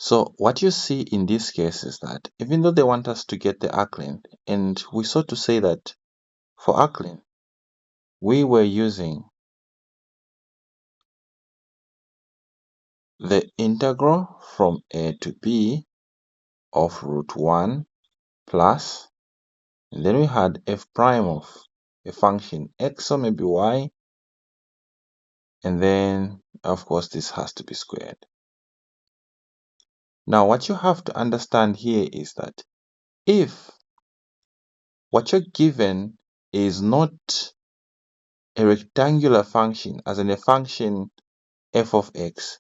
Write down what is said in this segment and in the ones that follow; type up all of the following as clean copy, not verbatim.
So what you see in this case is that even though they want us to get the arc length, and we sought to say that for arc length, we were using the integral from a to b of root 1 plus, and then we had f prime of a function x or maybe y, and then of course this has to be squared. Now what you have to understand here is that if what you're given is not a rectangular function, as in a function f of x,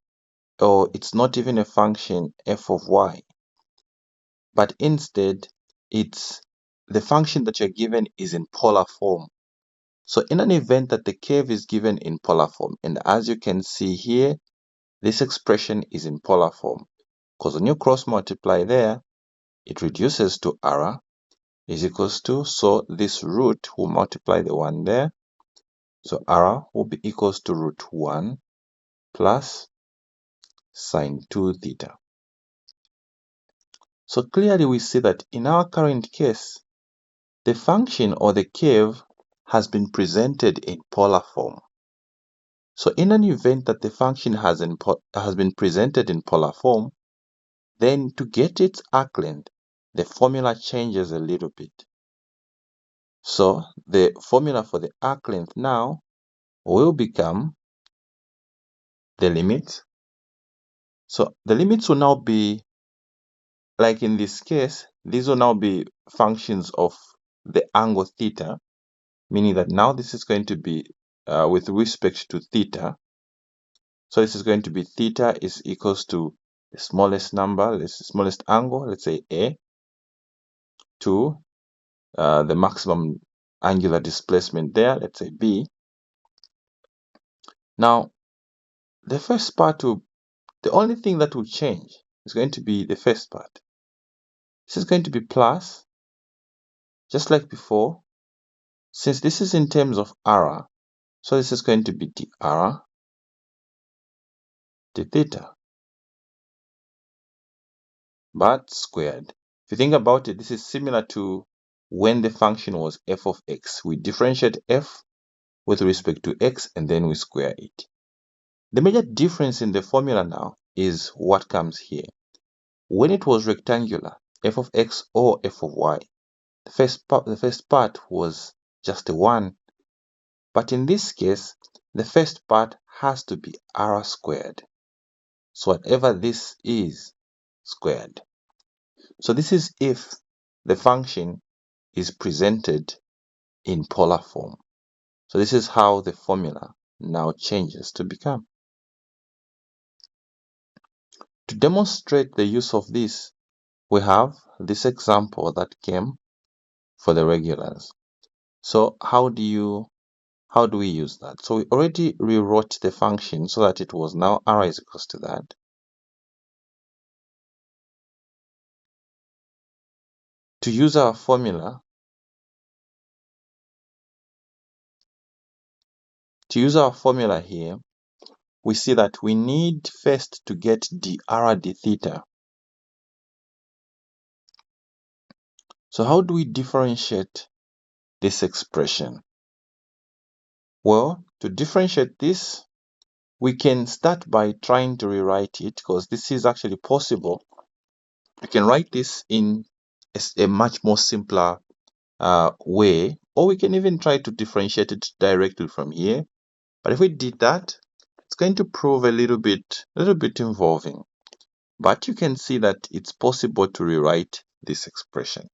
or it's not even a function f of y, but instead it's the function that you're given is in polar form. So in an event that the curve is given in polar form, and as you can see here, this expression is in polar form, because when you cross multiply there, it reduces to r is equals to, so this root will multiply the 1 there, so r will be equals to root 1 plus sine 2 theta. So clearly we see that in our current case, the function or the curve has been presented in polar form. So in an event that the function has been presented in polar form, then to get its arc length, the formula changes a little bit. So the formula for the arc length now will become the limit. So the limits will now be, like in this case, these will now be functions of the angle theta, meaning that now this is going to be with respect to theta. So this is going to be theta is equals to the smallest number, the smallest angle, let's say A, to the maximum angular displacement there, let's say B. Now, the first part the only thing that will change is going to be the first part. This is going to be plus, just like before. Since this is in terms of r, so this is going to be dr d theta, but squared. If you think about it, this is similar to when the function was f of x. We differentiate f with respect to x and then we square it. The major difference in the formula now is what comes here. When it was rectangular, f of x or f of y, the first part was just a 1. But in this case, the first part has to be r squared. So whatever this is squared. So this is if the function is presented in polar form. So this is how the formula now changes to become. To demonstrate the use of this, we have this example that came for the regulars. So how do we use that? So we already rewrote the function so that it was now r is equals to that. To use our formula, here, we see that we need first to get dr d theta. So how do we differentiate this expression? Well, to differentiate this, we can start by trying to rewrite it, because this is actually possible. We can write this in a much more simpler way, or we can even try to differentiate it directly from here. But if we did that, it's going to prove a little bit involving. But you can see that it's possible to rewrite this expression.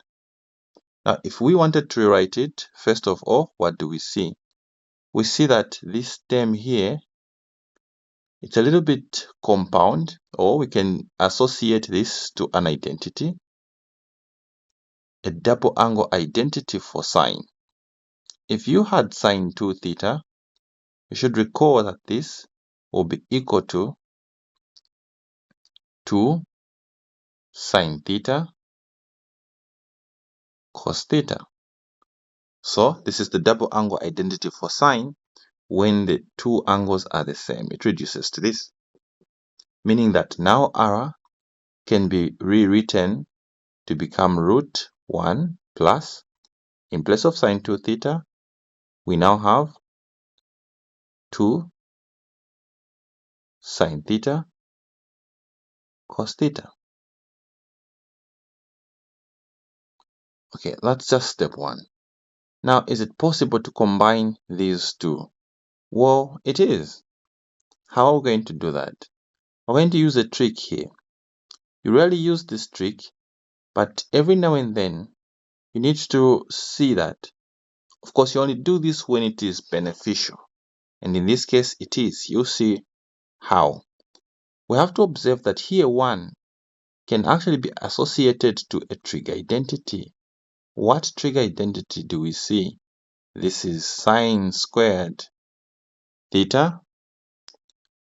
Now, if we wanted to rewrite it, first of all, what do we see? We see that this term here, it's a little bit compound, or we can associate this to an identity, a double angle identity for sine. If you had sine 2 theta, you should recall that this will be equal to 2 sine theta cos theta. So this is the double angle identity for sine. When the two angles are the same, it reduces to this, meaning that now r can be rewritten to become root 1 plus, in place of sine 2 theta, we now have 2 sine theta cos theta. Okay, that's just step 1. Now, is it possible to combine these two? Well, it is. How are we going to do that? We're going to use a trick here. You rarely use this trick, but every now and then you need to see that. Of course, you only do this when it is beneficial. And in this case, it is. You'll see how. We have to observe that here 1 can actually be associated to a trig identity. What trig identity do we see? This is sine squared theta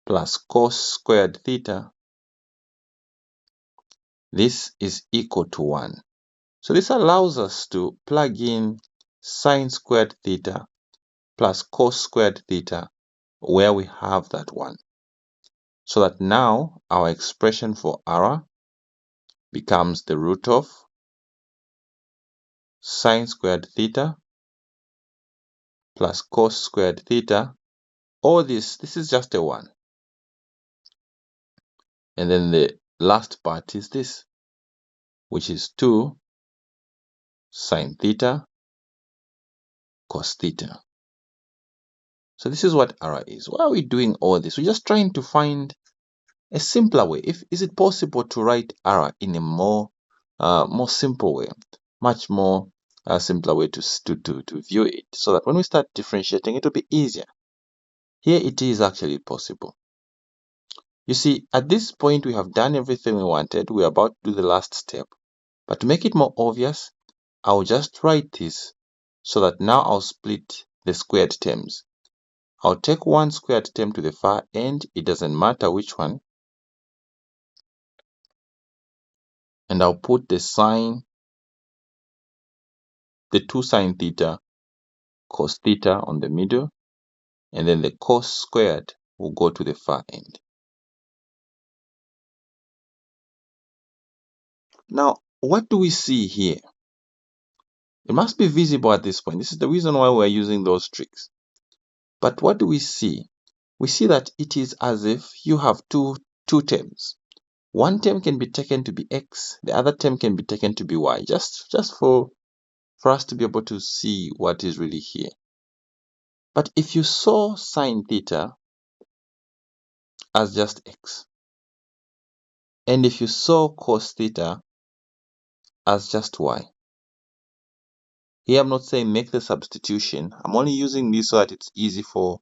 plus cos squared theta. This is equal to 1. So this allows us to plug in sine squared theta plus cos squared theta where we have that 1. So that now our expression for r becomes the root of sine squared theta plus cos squared theta. All this is just a 1. And then the last part is this, which is 2 sine theta cos theta. So this is what r is. Why are we doing all this? We're just trying to find a simpler way. Is it possible to write r in a more simple way, much more simpler way to view it, so that when we start differentiating, it will be easier. Here it is actually possible. You see, at this point we have done everything we wanted. We're about to do the last step. But to make it more obvious, I'll just write this so that now I'll split the squared terms. I'll take one squared term to the far end, it doesn't matter which one, and I'll put the 2 sine theta cos theta on the middle, and then the cos squared will go to the far end. Now, what do we see here? It must be visible at this point. This is the reason why we're using those tricks. But what do we see? We see that it is as if you have two terms. One term can be taken to be x, the other term can be taken to be y, just for us to be able to see what is really here. But if you saw sine theta as just x, and if you saw cos theta as just y, here I'm not saying make the substitution, I'm only using this so that it's easy for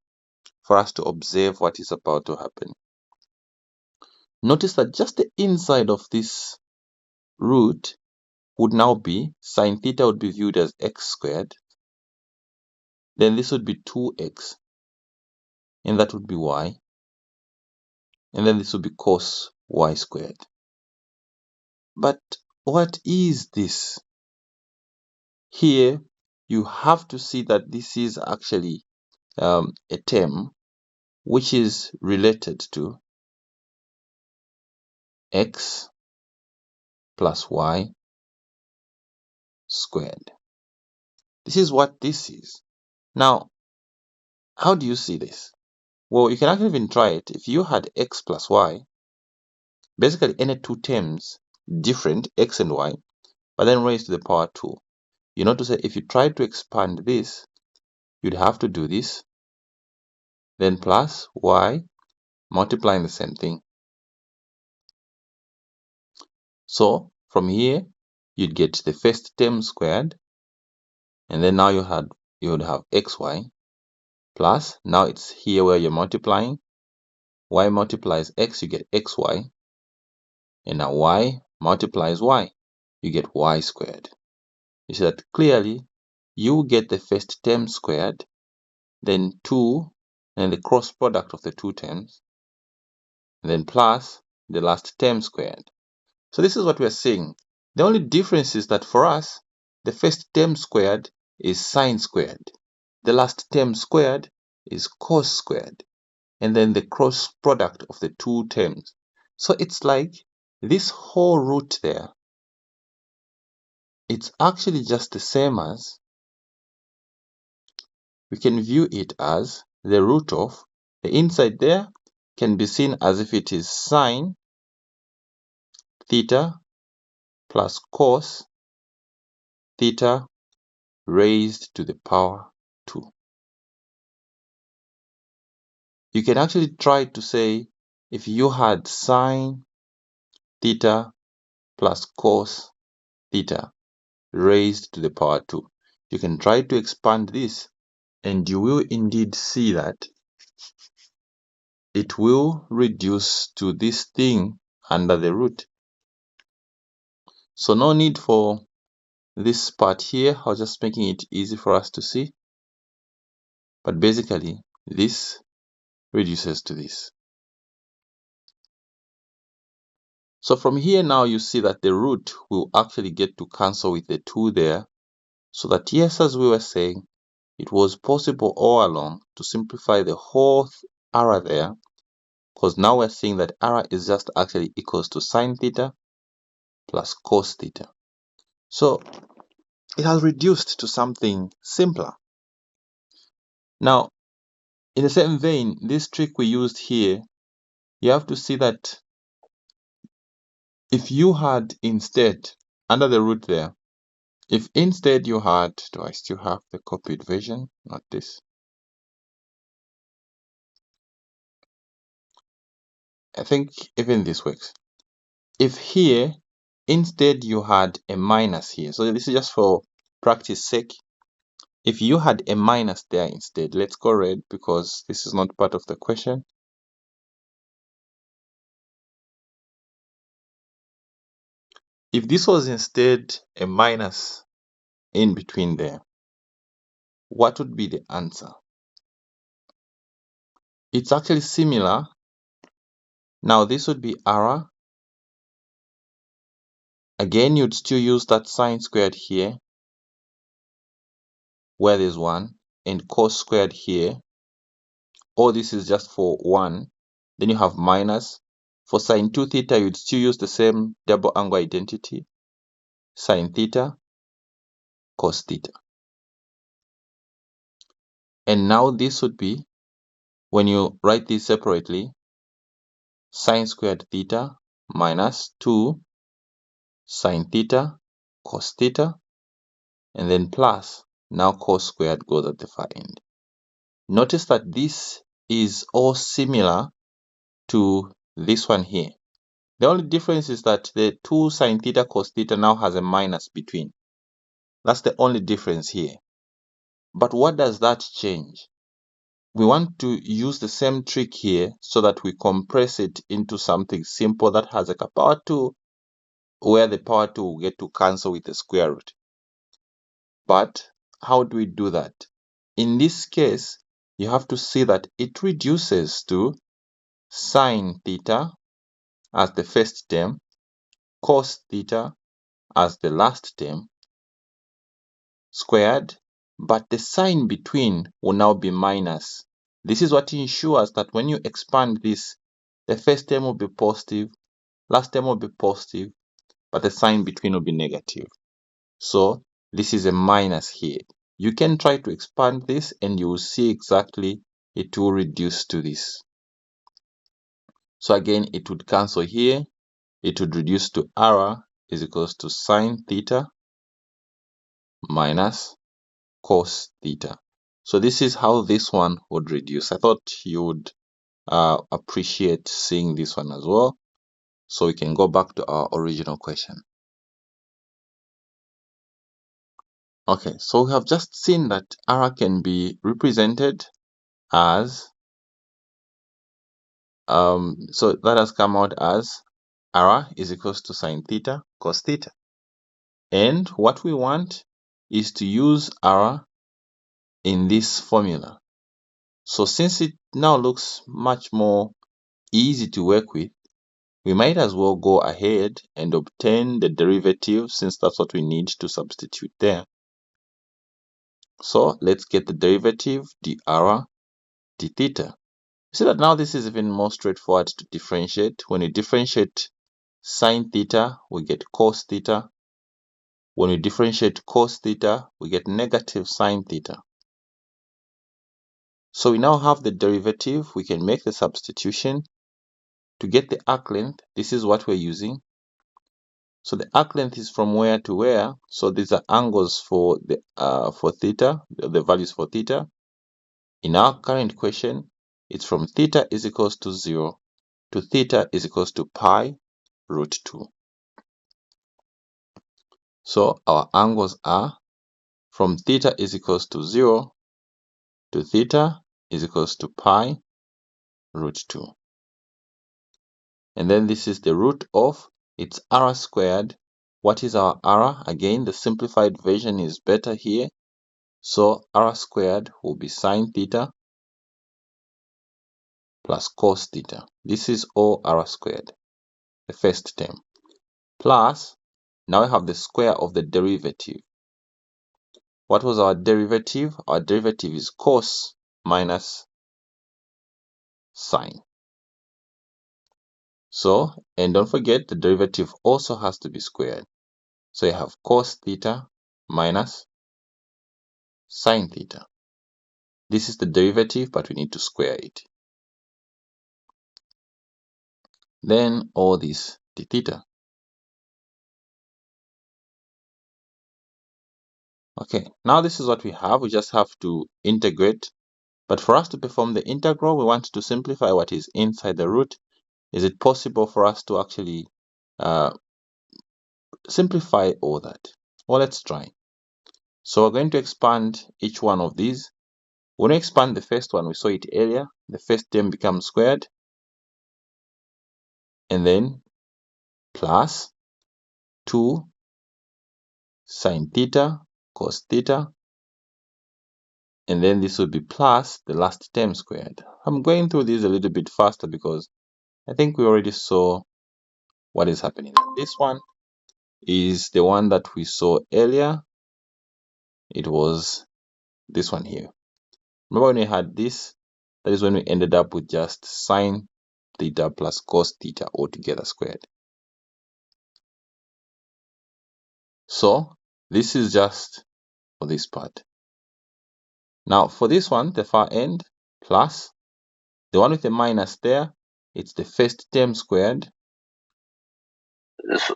us to observe what is about to happen. Notice that just the inside of this root would now be, sine theta would be viewed as x squared, then this would be 2x, and that would be y, and then this would be cos y squared. But what is this? Here you have to see that this is actually a term which is related to x plus y squared. This is what this is. Now, how do you see this? Well, you can actually even try it. If you had x plus y, basically any two terms different, x and y, but then raised to the power 2. You know, to say if you try to expand this, you'd have to do this, then plus y multiplying the same thing. So from here, you'd get the first term squared, and then now you would have xy plus, now it's here where you're multiplying, y multiplies x, you get xy, and now y multiplies y, you get y squared. You see that clearly you get the first term squared, then 2, and the cross product of the two terms, and then plus the last term squared. So this is what we're seeing. The only difference is that for us, the first term squared is sine squared, the last term squared is cos squared, and then the cross product of the two terms. So it's like this whole root there, it's actually just the same as, we can view it as the root of, the inside there can be seen as if it is sine theta plus cos theta raised to the power 2. You can actually try to say, if you had sine theta plus cos theta raised to the power 2, you can try to expand this, and you will indeed see that it will reduce to this thing under the root. So no need for this part here. I was just making it easy for us to see. But basically, this reduces to this. So from here now, you see that the root will actually get to cancel with the 2 there. So that, yes, as we were saying, it was possible all along to simplify the whole r there, because now we're seeing that r is just actually equals to sine theta plus cos theta. So it has reduced to something simpler. Now, in the same vein, this trick we used here, you have to see that if you had instead, under the root there, if instead you had, do I still have the copied version? Not this. I think even this works. If here, instead you had a minus here, so this is just for practice sake. If you had a minus there instead, let's go red because this is not part of the question. If this was instead a minus in between there, what would be the answer? It's actually similar. Now this would be r. Again, you'd still use that sine squared here, where there's 1, and cos squared here. All this is just for 1. Then you have minus. For sine 2 theta, you'd still use the same double angle identity. Sine theta, cos theta. And now this would be, when you write this separately, sine squared theta minus 2 sine theta cos theta, and then plus, now cos squared goes at the far end. Notice that this is all similar to this one here. The only difference is that the 2 sine theta cos theta now has a minus between. That's the only difference here. But what does that change? We want to use the same trick here so that we compress it into something simple that has like a power 2, where the power 2 will get to cancel with the square root. But how do we do that? In this case, you have to see that it reduces to sine theta as the first term, cos theta as the last term, squared, but the sign between will now be minus. This is what ensures that when you expand this, the first term will be positive, last term will be positive, but the sign between will be negative. So this is a minus here. You can try to expand this and you will see exactly it will reduce to this. So again, it would cancel here. It would reduce to r is equals to sine theta minus cos theta. So this is how this one would reduce. I thought you would appreciate seeing this one as well. So we can go back to our original question. Okay, so we have just seen that r can be represented as, so that has come out as r is equals to sine theta cos theta. And what we want is to use r in this formula. So since it now looks much more easy to work with, we might as well go ahead and obtain the derivative, since that's what we need to substitute there. So let's get the derivative dr d theta. See that now this is even more straightforward to differentiate. When you differentiate sine theta, we get cos theta. When we differentiate cos theta, we get negative sine theta. So we now have the derivative. We can make the substitution. To get the arc length, this is what we're using. So the arc length is from where to where. So these are angles for the for theta, the values for theta. In our current question, it's from theta is equals to 0 to theta is equals to pi root 2. So our angles are from theta is equals to 0 to theta is equals to pi root 2. And then this is the root of, it's r squared. What is our r? Again, the simplified version is better here. So r squared will be sine theta plus cos theta. This is all r squared, the first term, plus, now we have the square of the derivative. What was our derivative? Our derivative is cos minus sine. So, and don't forget the derivative also has to be squared. So you have cos theta minus sine theta. This is the derivative, but we need to square it. Then all this d theta. Okay, now this is what we have. We just have to integrate. But for us to perform the integral, we want to simplify what is inside the root. Is it possible for us to actually simplify all that? Well, let's try. So we're going to expand each one of these. When we expand the first one, we saw it earlier. The first term becomes squared. And then plus 2 sine theta cos theta. And then this will be plus the last term squared. I'm going through this a little bit faster because I think we already saw what is happening. This one is the one that we saw earlier. It was this one here. Remember when we had this? That is when we ended up with just sine theta plus cos theta altogether squared. So this is just for this part. Now for this one, the far end, plus the one with the minus there, it's the first term squared.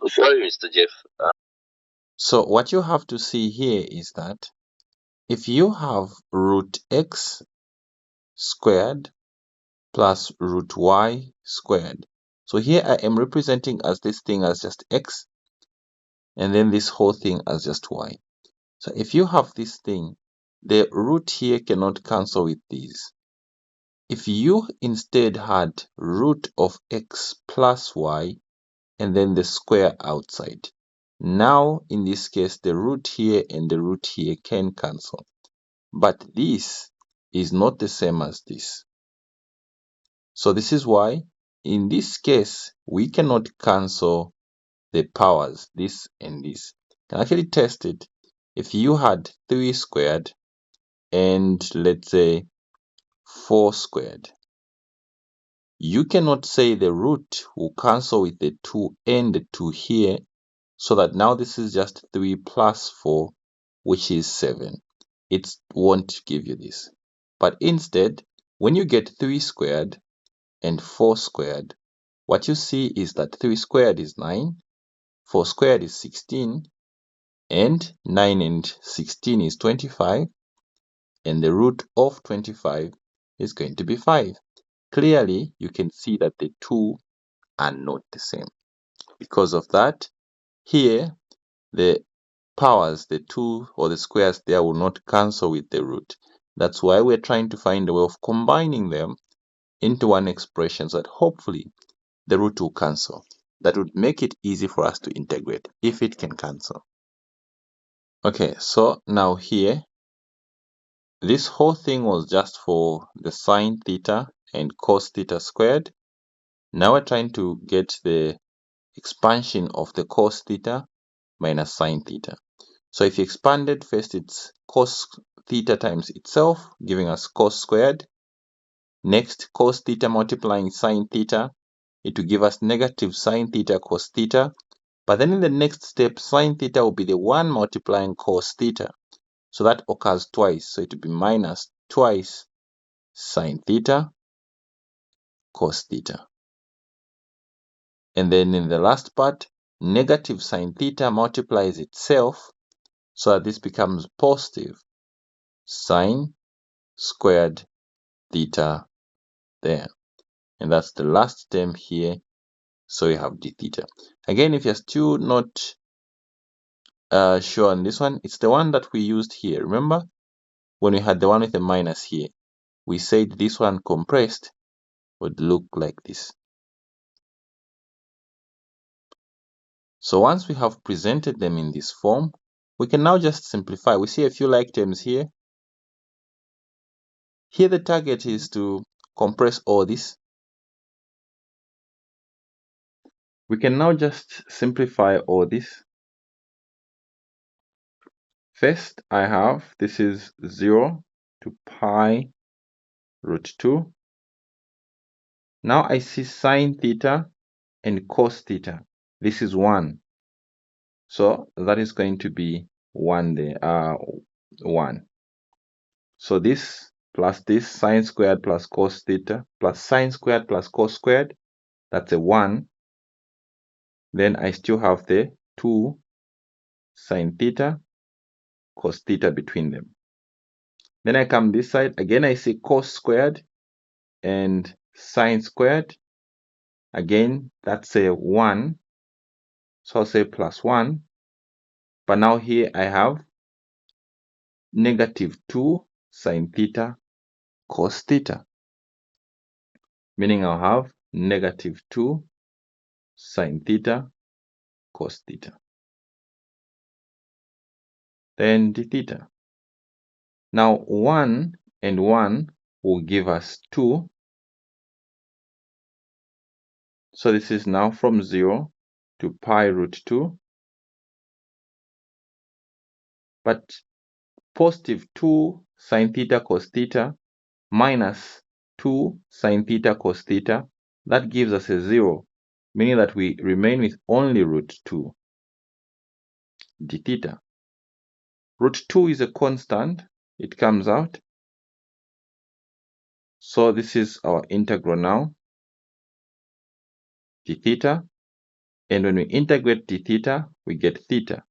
Sorry, Mr. Jeff. So what you have to see here is that if you have root x squared plus root y squared. So here I am representing as this thing as just x, and then this whole thing as just y. So if you have this thing, the root here cannot cancel with these. If you instead had root of x plus y, and then the square outside, now in this case, the root here and the root here can cancel. But this is not the same as this. So this is why, in this case, we cannot cancel the powers, this and this. You can actually test it. If you had 3 squared and let's say 4 squared, you cannot say the root will cancel with the 2 and the 2 here, so that now this is just 3 plus 4, which is 7. It won't give you this. But instead, when you get 3 squared and 4 squared, what you see is that 3 squared is 9, 4 squared is 16, and 9 and 16 is 25, and the root of 25 is going to be 5. Clearly, you can see that the two are not the same. Because of that, here, the powers, the 2 or the squares there will not cancel with the root. That's why we're trying to find a way of combining them into one expression so that hopefully the root will cancel. That would make it easy for us to integrate if it can cancel. Okay, so now here, this whole thing was just for the sine theta and cos theta squared. Now we're trying to get the expansion of the cos theta minus sine theta. So if you expanded, first it's cos theta times itself, giving us cos squared. Next, cos theta multiplying sine theta, it will give us negative sine theta cos theta. But then in the next step, sine theta will be the one multiplying cos theta. So that occurs twice. So it will be minus twice sine theta cos theta. And then in the last part, negative sine theta multiplies itself, so that this becomes positive sine squared theta there. And that's the last term here. So we have d theta. Again, if you're still not sure on this one, it's the one that we used here. Remember when we had the one with a minus here, we said this one compressed would look like this. So once we have presented them in this form, we can now just simplify. We see a few like terms here. Here the target is to compress all this. We can now just simplify all this. First, I have, this is 0 to pi root 2. Now I see sine theta and cos theta. This is 1. So that is going to be 1 there, 1. So this plus this, sine squared plus cos theta, plus sine squared plus cos squared, that's a 1. Then I still have the 2 sine theta cos theta between them. Then I come this side, again I see cos squared and sine squared. Again, that's a 1. So I'll say plus 1. But now here I have negative 2 sine theta cos theta, meaning I'll have negative 2 sine theta cos theta. Then d theta. Now 1 and 1 will give us 2. So this is now from 0 to pi root 2. But positive 2 sine theta cos theta minus 2 sine theta cos theta, that gives us a 0, meaning that we remain with only root 2 d theta. Root 2 is a constant, it comes out. So this is our integral now, d theta. And when we integrate d theta, we get theta,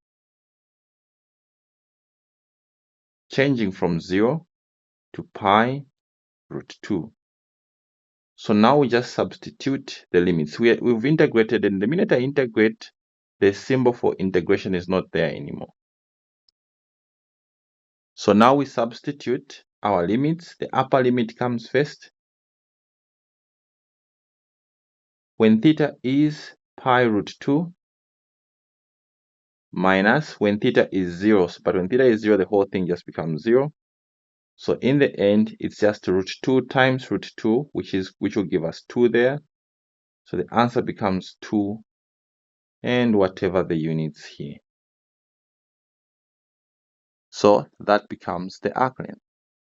changing from 0 to pi root 2. So now we just substitute the limits. We've integrated, and the minute I integrate, the symbol for integration is not there anymore. So now we substitute our limits. The upper limit comes first. When theta is pi root 2 minus when theta is 0. But when theta is 0, the whole thing just becomes 0. So in the end, it's just root 2 times root 2, which will give us 2 there. So the answer becomes 2 and whatever the units here. So that becomes the arc length.